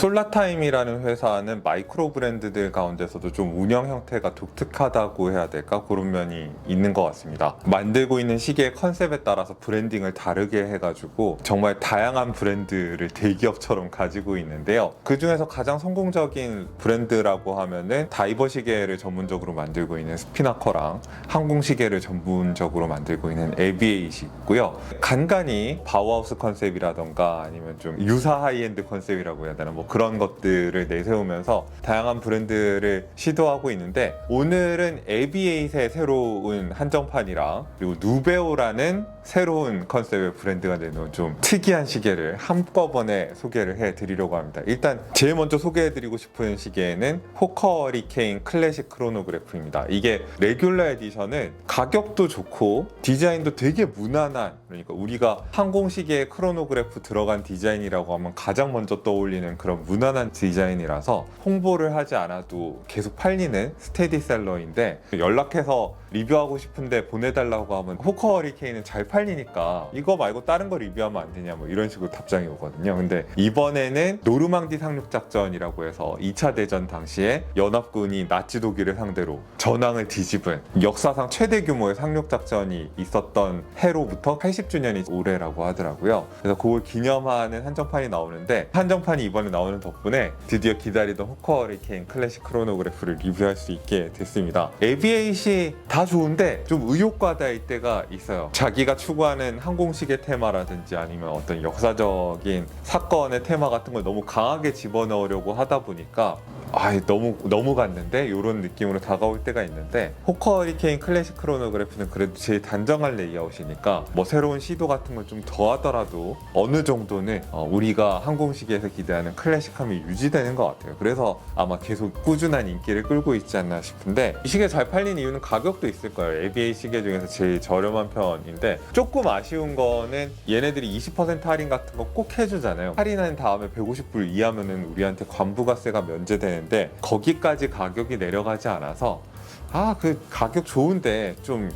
솔라타임이라는 회사는 마이크로 브랜드들 가운데서도 좀 운영 형태가 독특하다고 해야 될까? 그런 면이 있는 것 같습니다. 만들고 있는 시계의 컨셉에 따라서 브랜딩을 다르게 해가지고 정말 다양한 브랜드를 대기업처럼 가지고 있는데요. 그 중에서 가장 성공적인 브랜드라고 하면은 다이버 시계를 전문적으로 만들고 있는 스피나커랑 항공 시계를 전문적으로 만들고 있는 에비에이시 있고요. 간간히 바우하우스 컨셉이라던가 아니면 좀 유사 하이엔드 컨셉이라고 해야 되나 뭐 그런 것들을 내세우면서 다양한 브랜드를 시도하고 있는데, 오늘은 에비에이트의 새로운 한정판이랑 그리고 누베오라는 새로운 컨셉의 브랜드가 내놓은 좀 특이한 시계를 한꺼번에 소개를 해드리려고 합니다. 일단 제일 먼저 소개해드리고 싶은 시계는 호커 허리케인 클래식 크로노그래프입니다. 이게 레귤러 에디션은 가격도 좋고 디자인도 되게 무난한, 그러니까 우리가 항공시계에 크로노그래프 들어간 디자인이라고 하면 가장 먼저 떠올리는 그런 무난한 디자인이라서 홍보를 하지 않아도 계속 팔리는 스테디셀러인데, 연락해서 리뷰하고 싶은데 보내달라고 하면 호커 허리케인은 잘 팔리니까 이거 말고 다른 거 리뷰하면 안 되냐 뭐 이런 식으로 답장이 오거든요. 근데 이번에는 노르망디 상륙작전이라고 해서 2차 대전 당시에 연합군이 나치 독일을 상대로 전황을 뒤집은 역사상 최대 규모의 상륙작전이 있었던 해로부터 80주년이 올해라고 하더라고요. 그래서 그걸 기념하는 한정판이 나오는데, 한정판이 이번에 나오는 덕분에 드디어 기다리던 호커 허리케인 클래식 크로노그래프를 리뷰할 수 있게 됐습니다. 에비에이시 다 좋은데 좀 의욕과다일 때가 있어요. 자기가 추구하는 항공시계 테마라든지 아니면 어떤 역사적인 사건의 테마 같은 걸 너무 강하게 집어넣으려고 하다 보니까 너무 갔는데 이런 느낌으로 다가올 때가 있는데, 호커 허리케인 클래식 크로노그래프는 그래도 제일 단정한 레이아웃이니까 뭐 새로운 시도 같은 걸 좀 더 하더라도 어느 정도는 우리가 항공시계에서 기대하는 클래식함이 유지되는 것 같아요. 그래서 아마 계속 꾸준한 인기를 끌고 있지 않나 싶은데, 이 시계 잘 팔린 이유는 가격도 있을 거예요. 에비에이 시계 중에서 제일 저렴한 편인데, 조금 아쉬운 거는 얘네들이 20% 할인 같은 거 꼭 해주잖아요. 할인한 다음에 150불 이하면은 우리한테 관부가세가 면제되는데 거기까지 가격이 내려가지 않아서 그 가격 좋은데 좀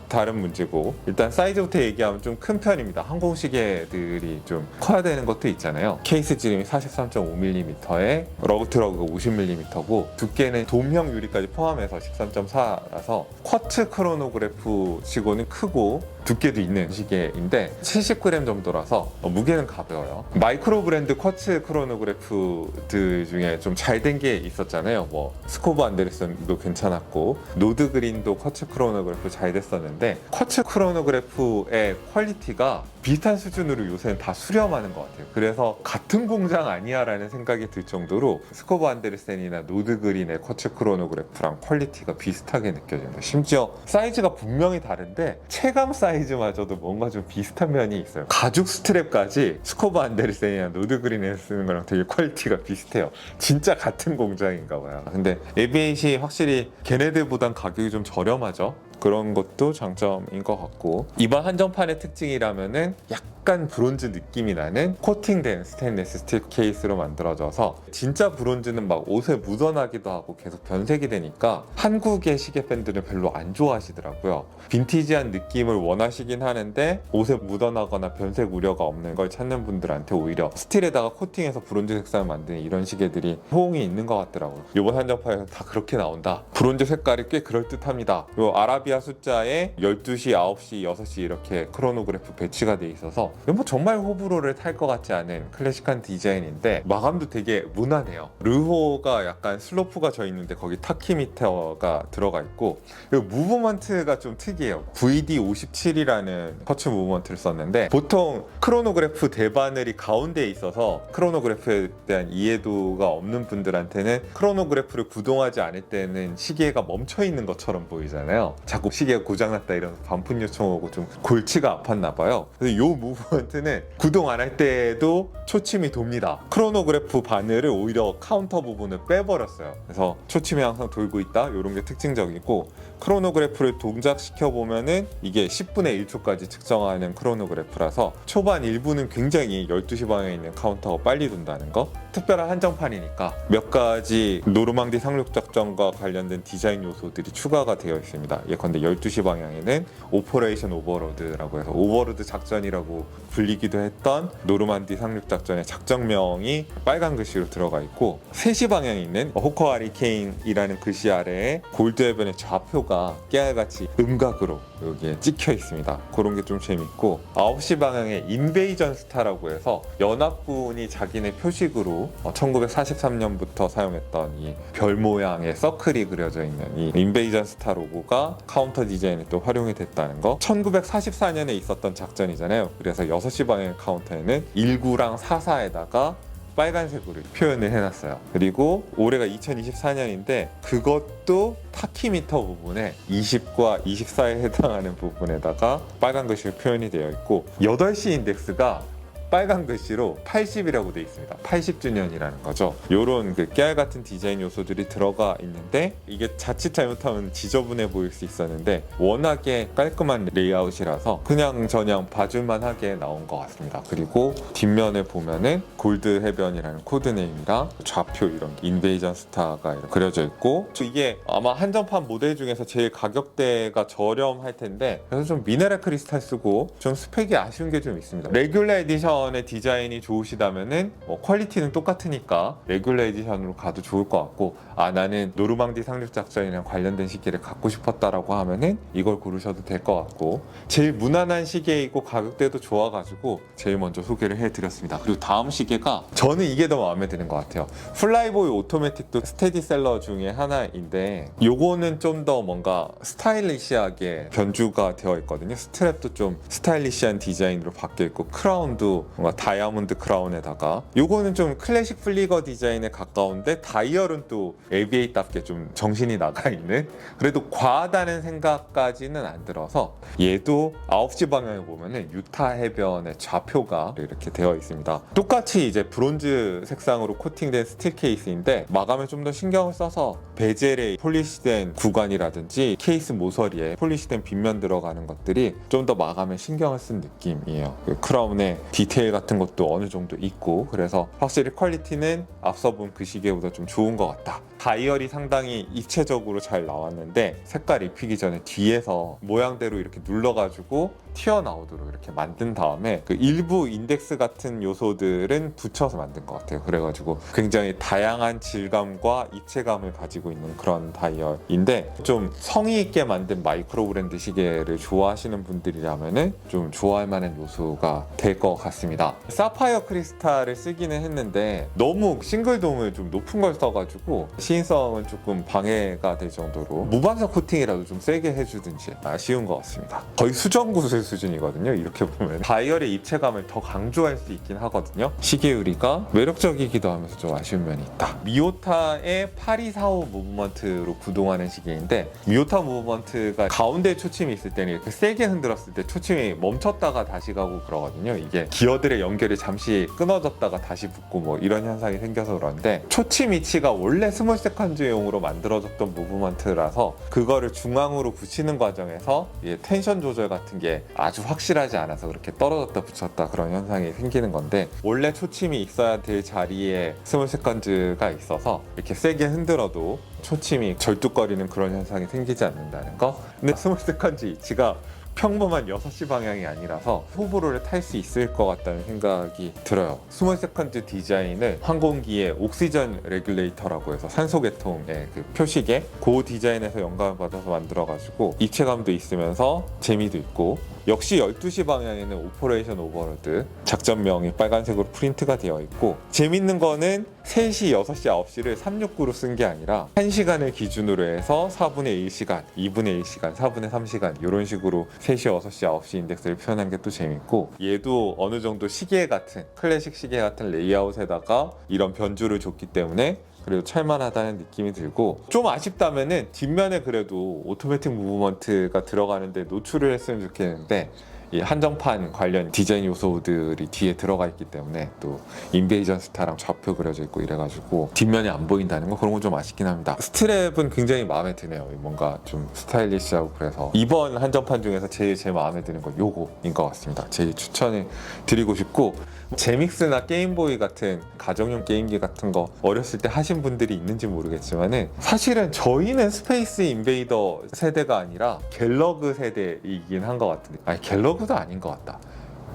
다른 문제고, 일단 사이즈부터 얘기하면 좀 큰 편입니다. 항공시계들이 좀 커야 되는 것도 있잖아요. 케이스 지름이 43.5mm에 러그트러그가 50mm고 두께는 돔형 유리까지 포함해서 13.4라서 쿼츠 크로노그래프 치고는 크고 두께도 있는 시계인데 70g 정도라서 무게는 가벼워요. 마이크로 브랜드 쿼츠 크로노그래프들 중에 좀 잘 된 게 있었잖아요. 뭐 스코브 안데르센도 괜찮았고 노드그린도 쿼츠 크로노그래프 잘 됐었는데, 쿼츠 크로노그래프의 퀄리티가 비슷한 수준으로 요새는 다 수렴하는 것 같아요. 그래서 같은 공장 아니야 라는 생각이 들 정도로 스코브 안데르센이나 노드그린의 쿼츠 크로노그래프랑 퀄리티가 비슷하게 느껴집니다. 심지어 사이즈가 분명히 다른데 체감 사이즈마저도 뭔가 좀 비슷한 면이 있어요. 가죽 스트랩까지 스코브 안데르센이나 노드그린에서 쓰는 거랑 되게 퀄리티가 비슷해요. 진짜 같은 공장인가 봐요. 근데 에비에이시 확실히 걔네들보단 가격이 좀 저렴하죠. 그런 것도 장점인 것 같고, 이번 한정판의 특징이라면은 약간 브론즈 느낌이 나는 코팅된 스테인리스 스틸 케이스로 만들어져서, 진짜 브론즈는 막 옷에 묻어나기도 하고 계속 변색이 되니까 한국의 시계 팬들은 별로 안 좋아하시더라고요. 빈티지한 느낌을 원하시긴 하는데 옷에 묻어나거나 변색 우려가 없는 걸 찾는 분들한테 오히려 스틸에다가 코팅해서 브론즈 색상을 만드는 이런 시계들이 호응이 있는 것 같더라고요. 이번 한정판에서 다 그렇게 나온다. 브론즈 색깔이 꽤 그럴듯합니다. 그리고 아라비아 숫자에 12시, 9시, 6시 이렇게 크로노그래프 배치가 돼 있어서 뭐 정말 호불호를 탈 것 같지 않은 클래식한 디자인인데, 마감도 되게 무난해요. 르호가 약간 슬로프가 져 있는데 거기 타키미터가 들어가 있고, 그리고 무브먼트가 좀 특이해요. VD57이라는 터치 무브먼트를 썼는데, 보통 크로노그래프 대바늘이 가운데에 있어서 크로노그래프에 대한 이해도가 없는 분들한테는 크로노그래프를 구동하지 않을 때는 시계가 멈춰 있는 것처럼 보이잖아요. 자꾸 시계가 고장났다 이러면서 반품 요청 오고 좀 골치가 아팠나 봐요. 그래서 이 무브먼트는 구동 안 할 때도 초침이 돕니다. 크로노그래프 바늘을 오히려 카운터 부분을 빼버렸어요. 그래서 초침이 항상 돌고 있다, 이런 게 특징적이고, 크로노그래프를 동작시켜 보면은 이게 10분의 1초까지 측정하는 크로노그래프라서 초반 1부는 굉장히 12시 방향에 있는 카운터가 빨리 돈다는 거, 특별한 한정판이니까 몇 가지 노르망디 상륙작전과 관련된 디자인 요소들이 추가가 되어 있습니다. 예컨대 12시 방향에는 오퍼레이션 오버로드라고 해서 오버로드 작전이라고 불리기도 했던 노르망디 상륙작전의 작전명이 빨간 글씨로 들어가 있고, 3시 방향에 있는 호커 하리케인이라는 글씨 아래에 골드 해변의 좌표가 깨알같이 음각으로 여기에 찍혀 있습니다. 그런 게 좀 재밌고, 9시 방향에 인베이전 스타라고 해서 연합군이 자기네 표식으로 1943년부터 사용했던 이 별 모양의 서클이 그려져 있는 이 인베이전 스타 로고가 카운터 디자인에 또 활용이 됐다는 거. 1944년에 있었던 작전이잖아요. 그래서 6시 방향 카운터에는 19랑 44에다가 빨간색으로 표현을 해놨어요. 그리고 올해가 2024년인데 그것도 타키미터 부분에 20과 24에 해당하는 부분에다가 빨간 글씨로 표현이 되어 있고, 8시 인덱스가 빨간 글씨로 80이라고 되어 있습니다. 80주년이라는 거죠. 요런 그 깨알 같은 디자인 요소들이 들어가 있는데, 이게 자칫 잘못하면 지저분해 보일 수 있었는데 워낙에 깔끔한 레이아웃이라서 그냥 저냥 봐줄만하게 나온 것 같습니다. 그리고 뒷면에 보면은 골드 해변이라는 코드네임이랑 좌표 이런 인베이전 스타가 이렇게 그려져 있고, 이게 아마 한정판 모델 중에서 제일 가격대가 저렴할 텐데, 그래서 좀 미네랄 크리스탈 쓰고 좀 스펙이 아쉬운 게 좀 있습니다. 레귤러 에디션 의 디자인이 좋으시다면은 퀄리티는 똑같으니까 레귤러 에디션으로 가도 좋을 것 같고, 나는 노르망디 상륙작전이랑 관련된 시계를 갖고 싶었다라고 하면은 이걸 고르셔도 될 것 같고, 제일 무난한 시계이고 가격대도 좋아가지고 제일 먼저 소개를 해드렸습니다. 그리고 다음 시계가 저는 이게 더 마음에 드는 것 같아요. 플라이보이 오토매틱도 스테디셀러 중에 하나인데, 요거는 좀 더 뭔가 스타일리시하게 변주가 되어 있거든요. 스트랩도 좀 스타일리시한 디자인으로 바뀌어 있고, 크라운도 뭔가 다이아몬드 크라운에다가, 요거는 좀 클래식 플리거 디자인에 가까운데 다이얼은 또 ABA답게 좀 정신이 나가 있는, 그래도 과하다는 생각까지는 안 들어서, 얘도 9시 방향에 보면은 유타 해변의 좌표가 이렇게 되어 있습니다. 똑같이 이제 브론즈 색상으로 코팅된 스틸 케이스인데, 마감에 좀 더 신경을 써서 베젤에 폴리시된 구간이라든지 케이스 모서리에 폴리시된 빗면 들어가는 것들이 좀 더 마감에 신경을 쓴 느낌이에요. 그 크라운의 디테일 같은 것도 어느 정도 있고, 그래서 확실히 퀄리티는 앞서 본 그 시계보다 좀 좋은 것 같다. 다이얼이 상당히 입체적으로 잘 나왔는데, 색깔 입히기 전에 뒤에서 모양대로 이렇게 눌러가지고 튀어나오도록 이렇게 만든 다음에 그 일부 인덱스 같은 요소들은 붙여서 만든 것 같아요. 그래가지고 굉장히 다양한 질감과 입체감을 가지고 있는 그런 다이얼인데, 좀 성의 있게 만든 마이크로 브랜드 시계를 좋아하시는 분들이라면은 좀 좋아할 만한 요소가 될 것 같습니다. 사파이어 크리스탈을 쓰기는 했는데 너무 싱글돔을 좀 높은 걸 써가지고 시인성은 조금 방해가 될 정도로 무반사 코팅이라도 좀 세게 해주든지 아쉬운 것 같습니다. 거의 수정구슬 수준이거든요. 이렇게 보면 다이얼의 입체감을 더 강조할 수 있긴 하거든요. 시계유리가 매력적이기도 하면서 좀 아쉬운 면이 있다. 미오타의 8245 무브먼트로 구동하는 시계인데, 미오타 무브먼트가 가운데 초침이 있을 때는 이렇게 세게 흔들었을 때 초침이 멈췄다가 다시 가고 그러거든요. 이게 기어들의 연결이 잠시 끊어졌다가 다시 붙고 뭐 이런 현상이 생겨서 그런데, 초침 위치가 원래 스몰 세컨즈용으로 만들어졌던 무브먼트라서 그거를 중앙으로 붙이는 과정에서 텐션 조절 같은 게 아주 확실하지 않아서 그렇게 떨어졌다 붙였다 그런 현상이 생기는 건데, 원래 초침이 있어야 될 자리에 스몰 세컨즈가 있어서 이렇게 세게 흔들어도 초침이 절뚝거리는 그런 현상이 생기지 않는다는 거. 근데 스몰 세컨즈 위치가 평범한 6시 방향이 아니라서 호불호를 탈 수 있을 것 같다는 생각이 들어요. 스몰 세컨즈 디자인을 항공기의 옥시전 레귤레이터라고 해서 산소 계통의 그 표식에 그 디자인에서 영감을 받아서 만들어가지고 입체감도 있으면서 재미도 있고, 역시 12시 방향에는 오퍼레이션 오버로드 작전명이 빨간색으로 프린트가 되어 있고, 재밌는 거는 3시, 6시, 9시를 369로 쓴 게 아니라 1시간을 기준으로 해서 4분의 1시간, 2분의 1시간, 4분의 3시간 이런 식으로 3시, 6시, 9시 인덱스를 표현한 게 또 재밌고, 얘도 어느 정도 시계 같은 클래식 시계 같은 레이아웃에다가 이런 변주를 줬기 때문에 그래도 찰만하다는 느낌이 들고, 좀 아쉽다면은 뒷면에 그래도 오토매틱 무브먼트가 들어가는데 노출을 했으면 좋겠는데, 이 한정판 관련 디자인 요소들이 뒤에 들어가 있기 때문에 또 인베이전 스타랑 좌표 그려져 있고 이래가지고 뒷면이 안 보인다는 거, 그런 건 좀 아쉽긴 합니다. 스트랩은 굉장히 마음에 드네요. 뭔가 좀 스타일리시하고, 그래서 이번 한정판 중에서 제일 제 마음에 드는 건 요거인 것 같습니다. 제일 추천을 드리고 싶고, 제믹스나 게임보이 같은 가정용 게임기 같은 거 어렸을 때 하신 분들이 있는지 모르겠지만은, 사실은 저희는 스페이스 인베이더 세대가 아니라 갤러그 세대이긴 한 것 같은데, 아니 갤러그도 아닌 것 같다.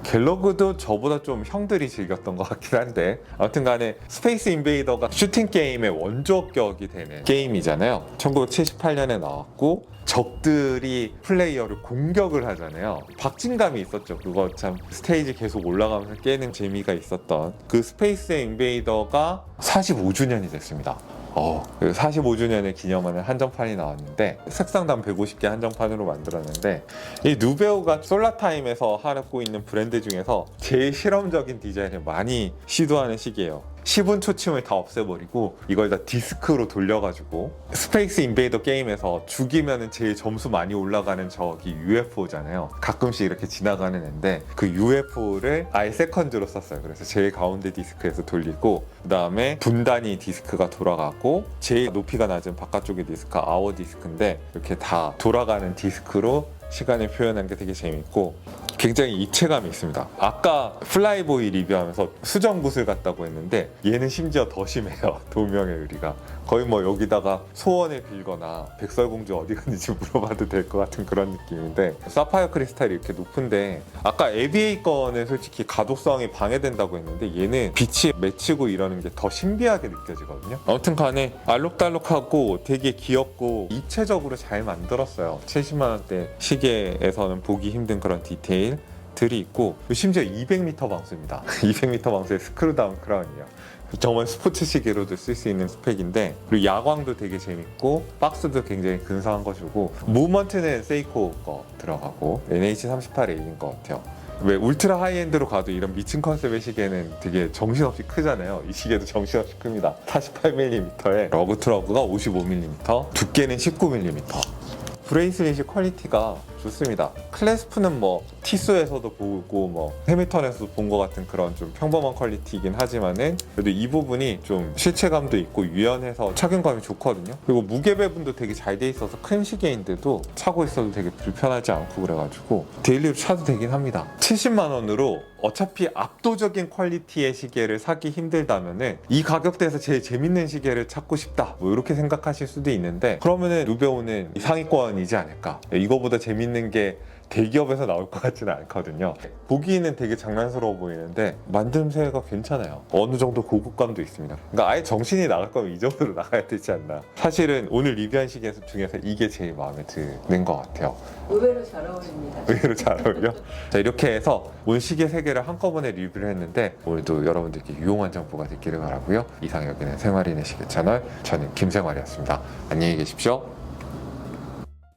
갤러그도 저보다 좀 형들이 즐겼던 것 같긴 한데, 아무튼 간에 스페이스 인베이더가 슈팅 게임의 원조격이 되는 게임이잖아요. 1978년에 나왔고 적들이 플레이어를 공격을 하잖아요. 박진감이 있었죠. 그거 참 스테이지 계속 올라가면서 깨는 재미가 있었던 그 스페이스 인베이더가 45주년이 됐습니다. 45주년을 기념하는 한정판이 나왔는데, 색상당 150개 한정판으로 만들었는데, 이 누베오가 솔라타임에서 하고 있는 브랜드 중에서 제일 실험적인 디자인을 많이 시도하는 시기예요. 10운 초침을 다 없애버리고 이걸 다 디스크로 돌려가지고, 스페이스 인베이더 게임에서 죽이면 제일 점수 많이 올라가는 적이 UFO잖아요. 가끔씩 이렇게 지나가는 앤데, 그 UFO를 아예 세컨드로 썼어요. 그래서 제일 가운데 디스크에서 돌리고, 그 다음에 분단위 디스크가 돌아가고, 제일 높이가 낮은 바깥쪽의 디스크가 아워 디스크인데, 이렇게 다 돌아가는 디스크로 시간을 표현한 게 되게 재밌고 굉장히 입체감이 있습니다. 아까 플라이보이 리뷰하면서 수정구슬 같다고 했는데, 얘는 심지어 더 심해요. 도명의 의리가 거의 뭐 여기다가 소원을 빌거나 백설공주 어디 갔는지 물어봐도 될 것 같은 그런 느낌인데, 사파이어 크리스탈이 이렇게 높은데, 아까 ABA 거는 솔직히 가독성이 방해된다고 했는데, 얘는 빛이 맺히고 이러는 게 더 신비하게 느껴지거든요. 아무튼 간에 알록달록하고 되게 귀엽고 입체적으로 잘 만들었어요. 70만 원대 시계에서는 보기 힘든 그런 디테일들이 있고, 심지어 200m 방수입니다. 200m 방수의 스크루다운 크라운이에요. 정말 스포츠 시계로도 쓸 수 있는 스펙인데, 그리고 야광도 되게 재밌고 박스도 굉장히 근사한 거 주고, 무브먼트는 세이코 거 들어가고 NH38A인 것 같아요. 왜 울트라 하이엔드로 가도 이런 미친 컨셉의 시계는 되게 정신없이 크잖아요. 이 시계도 정신없이 큽니다. 48mm에 러그 트러그가 55mm, 두께는 19mm. 브레이슬릿이 퀄리티가 좋습니다. 클래스프는 뭐 티소에서도 보고 뭐 해밀턴에서도 본 것 같은 그런 좀 평범한 퀄리티이긴 하지만은, 그래도 이 부분이 좀 실체감도 있고 유연해서 착용감이 좋거든요. 그리고 무게 배분도 되게 잘 돼 있어서 큰 시계인데도 차고 있어도 되게 불편하지 않고, 그래가지고 데일리로 차도 되긴 합니다. 70만 원으로 어차피 압도적인 퀄리티의 시계를 사기 힘들다면은 이 가격대에서 제일 재밌는 시계를 찾고 싶다, 뭐 이렇게 생각하실 수도 있는데, 그러면은 누베오는 상위권이지 않을까. 이거보다 재밌는 게 대기업에서 나올 것 같지는 않거든요. 보기에는 되게 장난스러워 보이는데 만듦새가 괜찮아요. 어느 정도 고급감도 있습니다. 그러니까 아예 정신이 나갈 거면 이 정도로 나가야 되지 않나. 사실은 오늘 리뷰한 시계 중에서 이게 제일 마음에 드는 것 같아요. 의외로 잘 어울립니다. 의외로 잘 어울려? 자, 이렇게 해서 오늘 시계 3개를 한꺼번에 리뷰를 했는데, 오늘도 여러분들께 유용한 정보가 됐기를 바라고요. 이상 여기는 생활인의 시계 채널, 저는 김생활이었습니다. 안녕히 계십시오.